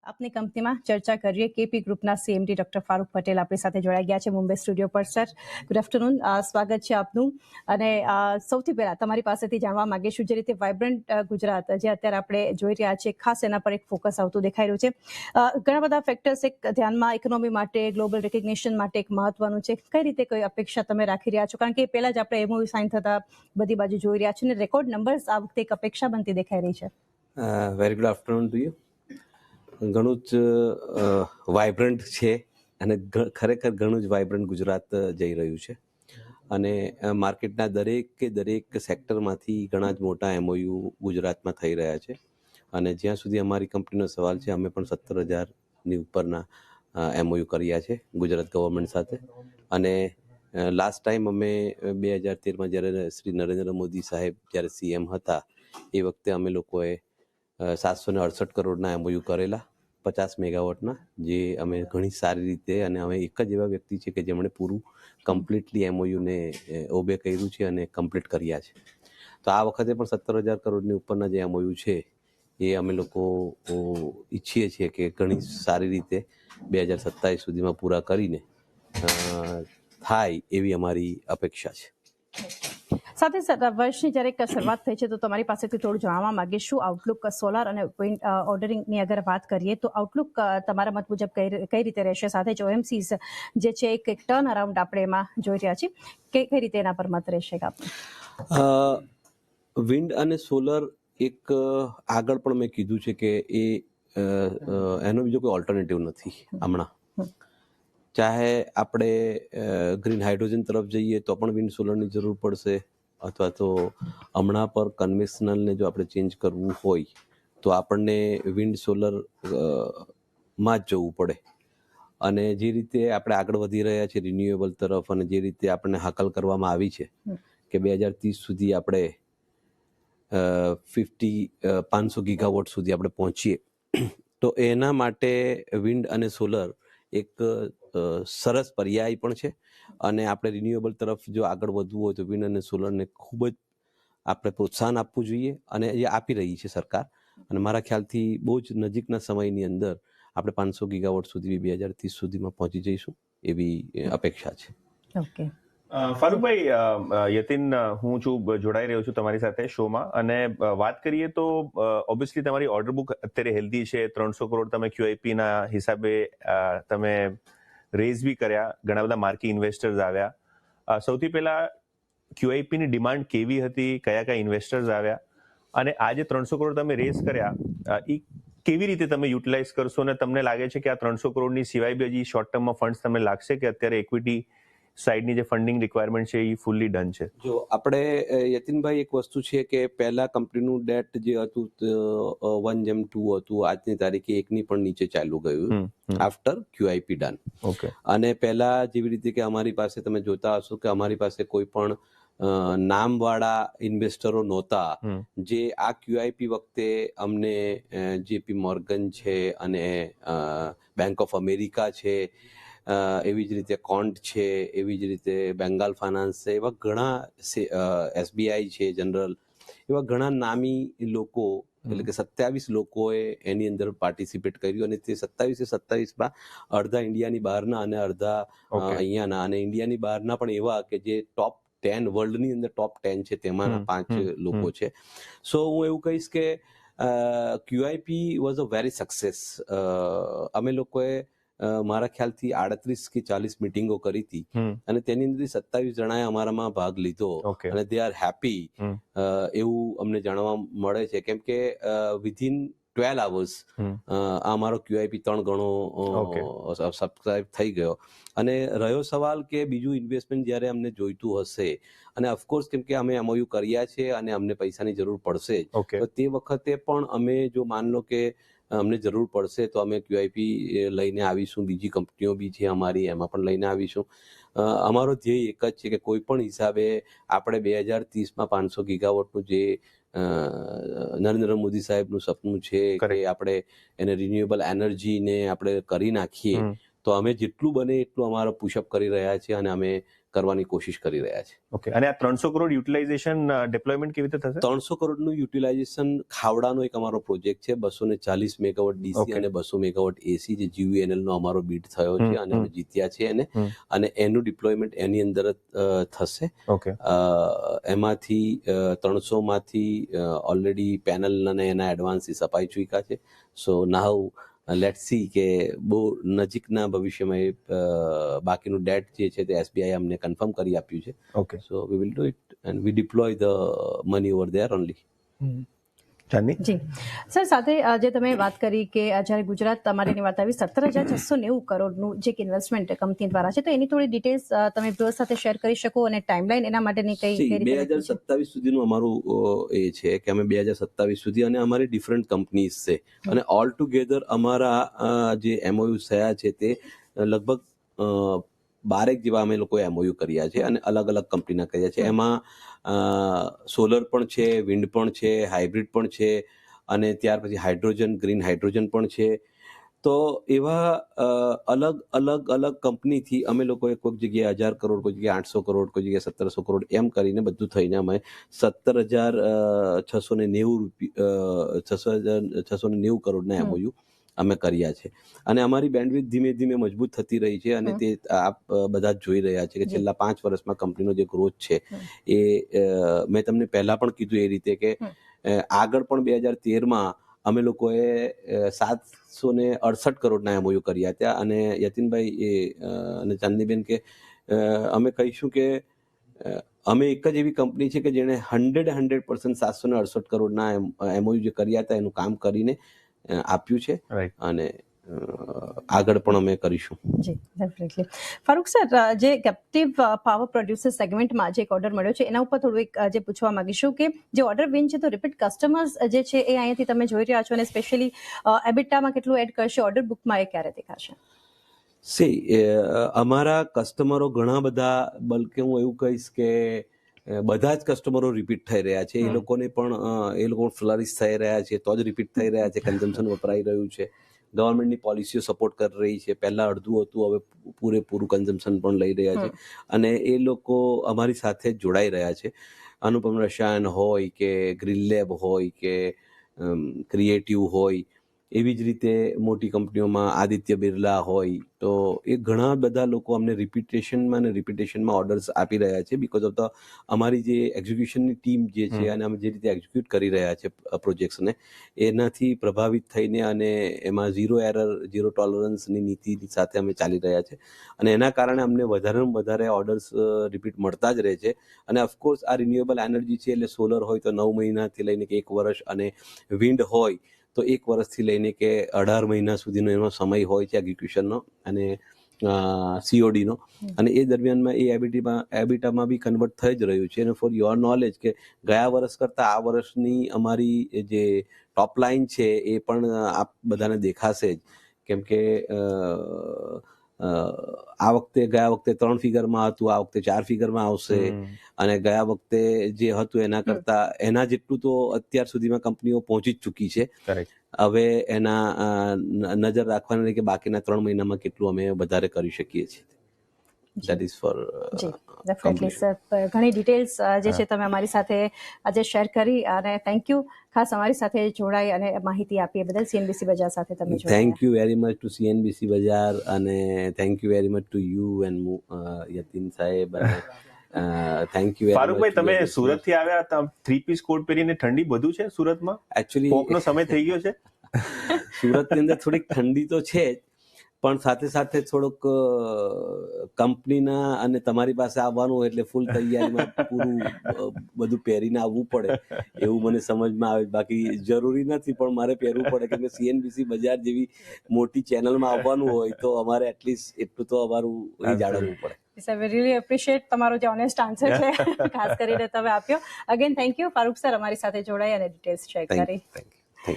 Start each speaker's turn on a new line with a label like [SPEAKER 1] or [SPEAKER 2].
[SPEAKER 1] આપની કંપનીમાં ચર્ચા કરીએ. કેપી ગ્રુપના સીએમડી ડોક્ટર ફારૂક પટેલ આપણી સાથે જોડાઈ ગયા છે મુંબઈ સ્ટુડિયો પર. સર, ગુડ આફ્ટરનૂન, સ્વાગત છે આપનું. અને સૌથી પહેલા તમારી પાસેથી જાણવા માંગીશું, જે રીતે વાઇબ્રન્ટ ગુજરાત જે અત્યારે આપણે જોઈ રહ્યા છીએ, ખાસ એના પર એક ફોકસ આવતું દેખાઈ રહ્યું છે. ઘણા બધા ફેક્ટર્સ એક ધ્યાનમાં ઇકોનોમી માટે, ગ્લોબલ રેકગ્નિશન માટે એક મહત્વનું છે. કઈ રીતે કઈ અપેક્ષા તમે રાખી રહ્યા છો? કારણ કે પહેલા જ આપણે એમઓયુ સાઇન થતા બધી બાજુ જોઈ રહ્યા છીએ અને રેકોર્ડ નંબર્સ આ વખતે એક અપેક્ષા બનતી દેખાઈ રહી છે.
[SPEAKER 2] Very good afternoon to you. ઘણું જ વાઇબ્રન્ટ છે અને ખરેખર ઘણું જ વાઇબ્રન્ટ ગુજરાત જઈ રહ્યું છે. અને માર્કેટના દરેક સેક્ટરમાંથી ઘણા જ મોટા એમઓયુ ગુજરાતમાં થઈ રહ્યા છે. અને જ્યાં સુધી અમારી કંપનીનો સવાલ છે, અમે પણ 17,000ની ઉપરના એમઓયુ કર્યા છે ગુજરાત ગવર્મેન્ટ સાથે. અને લાસ્ટ ટાઈમ અમે 2013માં જ્યારે શ્રી નરેન્દ્ર મોદી સાહેબ જ્યારે સીએમ હતા એ વખતે અમે લોકોએ 768 કરોડના એમઓયુ કરેલા 50 મેગાવોટના, જે અમે ઘણી સારી રીતે, અને અમે એક જ એવા વ્યક્તિ છે કે જેમણે પૂરું કમ્પ્લીટલી એમઓયુને ઓબે કર્યું છે અને કમ્પ્લીટ કર્યા છે. તો આ વખતે પણ 17,000 કરોડની ઉપરના જે એમઓયુ છે એ અમે લોકો ઈચ્છીએ છીએ કે ઘણી સારી રીતે 2027 સુધીમાં પૂરા કરીને થાય એવી અમારી અપેક્ષા છે.
[SPEAKER 1] સાથે સાથે વર્ષની જ્યારે શરૂઆત થઈ છે તો તમારી પાસેથી થોડું જાણવા માંગીએ, શું આઉટલુક સોલાર અને વિન્ડ ઓર્ડરિંગની અગર વાત કરીએ તો આઉટલુક તમારા મત મુજબ કઈ રીતે રહેશે? સાથે જ ઓએમસીસ જે છે એક ટર્ન અરાઉન્ડ આપણે એમાં જોઈ રહ્યા છીએ, કઈ રીતે એના પર મત રહેશે?
[SPEAKER 2] વિન્ડ અને સોલર એક આગળ પણ મેં કીધું છે કે એનો બીજો કોઈ ઓલ્ટરનેટિવ નથી હમણાં. ચાહે આપણે ગ્રીન હાઇડ્રોજન તરફ જઈએ તો પણ વિન્ડ સોલરની જરૂર પડશે, અથવા તો હમણાં પર કન્વેન્શનલને જો આપણે ચેન્જ કરવું હોય તો આપણને વિન્ડ સોલર માં જ જવું પડે. અને જે રીતે આપણે આગળ વધી રહ્યા છીએ રિન્યુએબલ તરફ, અને જે રીતે આપણને હાકલ કરવામાં આવી છે કે 2030 સુધી આપણે 500 ગીગાવોટ સુધી આપણે પહોંચીએ, તો એના માટે વિન્ડ અને સોલર એક સરસ પર્યાય પણ છે. અને આપણે રિન્યુએબલ તરફ જો આગળ વધવું હોય તો વિન્ડ અને સોલરને ખૂબ જ આપણે પ્રોત્સાહન આપવું જોઈએ, અને એ આપી રહી છે સરકાર. અને મારા ખ્યાલથી બહુ જ નજીકના સમયની અંદર આપણે 500 ગીગાવોટ સુધી 2030 સુધીમાં પહોંચી જઈશું એવી અપેક્ષા છે.
[SPEAKER 1] ઓકે
[SPEAKER 3] ફારૂકભાઈ, યતિન હું જોડાઈ રહ્યો છું તમારી સાથે શોમાં. અને વાત કરીએ તો ઓબ્વિયસલી તમારી ઓર્ડર બુક અત્યારે હેલ્ધી છે. 300 કરોડ તમે QIPના હિસાબે તમે રેઝ બી કર્યા, ઘણા બધા માર્કી ઇન્વેસ્ટર્સ આવ્યા. સૌથી પહેલા QIPની ડિમાન્ડ કેવી હતી, કયા ઇન્વેસ્ટર્સ આવ્યા, અને આજે 300 કરોડ તમે રેઝ કર્યા એ કેવી રીતે તમે યુટિલાઇઝ કરશો? અને તમને લાગે છે કે આ 300 કરોડની સિવાય બી હજી શોર્ટ ટર્મમાં ફંડ્સ તમને લાગશે કે અત્યારે ઇક્વિટી સાઇડની જે ફંડિંગ રિક્વાયરમેન્ટ છે એ ફૂલ્લી ડન છે?
[SPEAKER 2] જો આપણે યતિનભાઈ, એક વસ્તુ છે કે પહેલા કંપનીનું ડેટ જે હતું 1:2 હતું, આજની તારીખે 1ની પણ નીચે ચાલ્યું ગયું આફ્ટર QIP ડન.
[SPEAKER 3] ઓકે.
[SPEAKER 2] અને પહેલા જેવી રીતે કે અમારી પાસે તમે જોતા હશો કે અમારી પાસે કોઈ પણ નામવાળા ઇન્વેસ્ટરો નહોતા, જે આ QIP વખતે અમને JP મોર્ગન છે અને બેંક ઓફ અમેરિકા છે, એવી જ રીતે કોન્ટ છે, એવી જ રીતે બેંગાલ ફાઇનાન્સ છે, એવા ઘણા SBI છે જનરલ, એવા ઘણા નામી લોકો, એટલે કે 27 લોકોએ એની અંદર પાર્ટિસિપેટ કર્યું. અને તે 27માં અડધા ઇન્ડિયાની બહારના અને અડધા અહીંયાના, અને ઇન્ડિયાની બહારના પણ એવા કે જે ટોપ 10 વર્લ્ડની અંદર ટોપ 10 છે તેમાંના 5 લોકો છે. સો હું એવું કહીશ કે QIP was a very success. અમે લોકોએ મારા ખ્યાલથી 38 કે 40 મિટિંગો કરી હતી, અને તેની અંદર 27 જણાએ અમારામાં ભાગ લીધો, અને દે આર હેપી એવું અમને જાણવા મળે છે. કેમ કે વિધિન 12 hours અમારો QIP 3 ગણો સબસ્ક્રાઇબ થઈ ગયો. અને રહ્યો સવાલ કે બીજું ઇન્વેસ્ટમેન્ટ જ્યારે અમને જોઈતું હશે, અને ઓફકોર્સ કેમ કે અમે MOU કર્યા છે અને અમને પૈસાની જરૂર પડશે જ, તો તે વખતે પણ અમે જો માન લો કે અમને જરૂર પડશે તો અમે QIP લઈને આવીશું. બીજી કંપનીઓ બી છે અમારી, એમાં પણ લઈને આવીશું. અમારો ધ્યેય એક જ છે કે કોઈ પણ હિસાબે આપણે 2030માં 500 ગીગાવોટનું જે નરેન્દ્ર મોદી સાહેબનું સપનું છે કે આપણે એને રિન્યુએબલ એનર્જીને આપણે કરી નાખીએ, તો અમે જેટલું બને એટલું અમારો પુશઅપ કરી રહ્યા છીએ અને અમે કરવાની કોશિશ કરી રહ્યા છે.
[SPEAKER 3] ઓકે, અને આ 300 કરોડ યુટિલાઇઝેશન ડિપ્લોયમેન્ટ કેવી રીતે થશે?
[SPEAKER 2] 300 કરોડનું યુટિલાઇઝેશન ખાવડાનો એક અમારો પ્રોજેક્ટ છે, 240 મેગાવોટ ડીસી અને 200 મેગાવોટ એસી, જે GUVNL નો અમારો બીડ થયો છે અને અમે જીત્યા છે એને, અને એનું ડિપ્લોયમેન્ટ એની અંદર થશે.
[SPEAKER 3] ઓકે,
[SPEAKER 2] એમાંથી 300 માંથી ઓલરેડી પેનલ અને એના એડવાન્સીસ અપાઈ ચૂક્યા છે. સો નાઉ લેટ્સ સી કે બહુ નજીકના ભવિષ્યમાં એ બાકીનું ડેટ જે છે તે SBI અમને કન્ફર્મ કરી આપ્યું છે.
[SPEAKER 3] Okay.
[SPEAKER 2] So we will do it and we deploy the money over there only.
[SPEAKER 3] Chandni?
[SPEAKER 1] જી સર, સાથે જે તમે વાત કરી કે જ્યારે ગુજરાત તમારીની વાત આવી 17,690 કરોડનું જે ઇન્વેસ્ટમેન્ટ કંપની દ્વારા છે, તો એની થોડી ડિટેલ્સ તમે વ્યુઅર્સ સાથે શેર કરી શકો અને ટાઈમલાઈન એના માટેની કઈ રીતે નક્કી છે?
[SPEAKER 2] 2027 સુધીનું અમારું એ છે કે અમે 2027 સુધી, અને અમારી ડિફરન્ટ કંપનીઝ છે, અને ઓલ ટુગેધર અમારા જે MOU થયા છે તે લગભગ 12 જેવા અમે લોકોએ MOU કર્યા છે, અને અલગ અલગ કંપનીના કર્યા છે. એમાં સોલર પણ છે, વિન્ડ પણ છે, હાઇબ્રિડ પણ છે, અને ત્યાર પછી હાઇડ્રોજન, ગ્રીન હાઇડ્રોજન પણ છે. તો એવા અલગ અલગ અલગ કંપનીથી અમે લોકોએ કોઈક જગ્યાએ 1000 કરોડ, કોઈ જગ્યાએ 800 કરોડ, કોઈ જગ્યાએ 1700 કરોડ, એમ કરીને બધું થઈને અમે 17,690 કરોડના MOU અમે કર્યા છે. અને અમારી બેન્ડવિડ્થ ધીમે ધીમે મજબૂત થતી રહી છે, અને તે આપ બધા જ જોઈ રહ્યા છે કે છેલ્લા 5 વર્ષમાં કંપનીનો જે ગ્રોથ છે એ મેં તમને પહેલા પણ કીધું એ રીતે કે આગળ પણ 2013માં અમે લોકોએ 768 કરોડના MOU કર્યા હતા, અને યતિનભાઈ અને ચાંદનીબેન કે અમે કહીશું કે અમે એક જ એવી કંપની છે કે જેણે 100% 768 કરોડના MOU જે કર્યા હતા એનું કામ કરીને આપ્યું છે, અને આગળ પણ અમે કરીશું.
[SPEAKER 1] જી, ડેફિનેટલી. ફારૂક સર, જે કેપ્ટિવ પાવર પ્રોડ્યુસર સેગમેન્ટમાં જે એક ઓર્ડર મળ્યો છે એના ઉપર થોડું એક જે પૂછવા માંગીશું કે જે ઓર્ડર વિન છે તો રિપીટ કસ્ટમર્સ જે છે એ અહીંયાથી તમે જોઈ રહ્યા છો, અને સ્પેશિયલી એબિટામાં કેટલું એડ કરશે, ઓર્ડર બુકમાં એ ક્યારે દેખાશે?
[SPEAKER 2] અમારા કસ્ટમરો ઘણા બધા, બલકે હું એવું કહીશ કે બધા જ કસ્ટમરો રિપીટ થઈ રહ્યા છે. એ લોકોને પણ એ લોકો ફ્લરિશ થઈ રહ્યા છે તો જ રિપીટ થઈ રહ્યા છે, કન્ઝમ્પશન વપરાઈ રહ્યું છે, ગવર્મેન્ટની પોલિસીઓ સપોર્ટ કરી રહી છે. પહેલા અડધું હતું, હવે પૂરેપૂરું કન્ઝમ્પશન પણ લઈ રહ્યા છે, અને એ લોકો અમારી સાથે જોડાઈ રહ્યા છે. અનુપમ રસાયણ હોય કે ગ્રીન લેબ હોય કે ક્રિએટિવ હોય, એવી જ રીતે મોટી કંપનીઓમાં આદિત્ય બિરલા હોય, તો એ ઘણા બધા લોકો અમને રિપીટેશનમાં ઓર્ડર્સ આપી રહ્યા છે, બિકોઝ ઓફ ધ અમારી જે એક્ઝિક્યુશનની ટીમ જે છે, અને અમે જે રીતે એક્ઝિક્યુટ કરી રહ્યા છે પ્રોજેક્ટ્સને, એનાથી પ્રભાવિત થઈને અને એમાં ઝીરો એરર, ઝીરો ટોલરન્સની નીતિની સાથે અમે ચાલી રહ્યા છે, અને એના કારણે અમને વધારેમાં વધારે ઓર્ડર્સ રિપીટ મળતા જ રહે છે. અને ઓફકોર્સ આ રિન્યુએબલ એનર્જી છે, એટલે સોલર હોય તો 9 મહિનાથી લઈને કે 1 વર્ષ, અને વિન્ડ હોય તો 1 વર્ષથી લઈને કે 18 મહિના સુધીનો એનો સમય હોય છે એક્ઝિક્યુશનનો અને CODનો, અને એ દરમિયાનમાં એ એબિટામાં બી કન્વર્ટ થઈ જ રહ્યું છે. અને ફોર યોર નોલેજ કે ગયા વર્ષ કરતાં આ વર્ષની અમારી જે ટોપ લાઇન છે એ પણ આપ બધાને દેખાશે જ, કેમ કે ગયા વખતે 3 ફિગરમાં હતું, આ વખતે 4 ફિગરમાં આવશે, અને ગયા વખતે જે હતું એના જેટલું તો અત્યાર સુધીમાં કંપનીઓ પહોંચી જ ચૂકી છે. હવે એના નજર રાખવાની કે બાકીના 3 મહિનામાં કેટલું અમે વધારે કરી શકીએ છીએ. That is for
[SPEAKER 1] definitely sir, ઘણી ડિટેલ્સ જે છે તમે અમારી સાથે આજે શેર કરી, અને થેન્ક યુ ખાસ અમારી સાથે જોડાઈ અને માહિતી આપી એ બદલ. CNBC બજાર સાથે તમે જોડાયા.
[SPEAKER 2] Thank you very much two CNBC બજાર, અને thank you very much to you and Yatin સાહેબ, અને થેન્ક યુ.
[SPEAKER 3] ફારૂકભાઈ, તમે સુરત થી આવ્યા, 3 પીસ કોટ પહેરીને, ઠંડી બધું છે સુરતમાં?
[SPEAKER 2] એકચ્યુઅલી
[SPEAKER 3] પોકનો સમય થઈ ગયો છે.
[SPEAKER 2] સુરતની અંદર થોડીક ઠંડી તો છે જ, પણ સાથે સાથે થોડુંક કંપનીના અને તમારી પાસે આવવાનું એટલે ફૂલ તૈયારીમાં પૂરું બધું પહેરીને આવવું પડે, એવું મને સમજમાં આવે. બાકી જરૂરી નથી, પણ મારે પહેરવું પડે, કેમ કે CNBC બજાર જેવી મોટી ચેનલમાં આવવાનું હોય તો અમારે એટલીસ્ટ એટલું તો અમારું એ જાળવવું પડે.
[SPEAKER 1] સર, વી રિયલી એપ્રિશિએટ તમારો જે ઓનેસ્ટ આન્સર છે ખાસ કરીને તમે આપ્યો. Again thank you Farooq sir, અમારી સાથે જોડાઈ અને ડિટેલ્સ શેર કરી.
[SPEAKER 2] Thank you.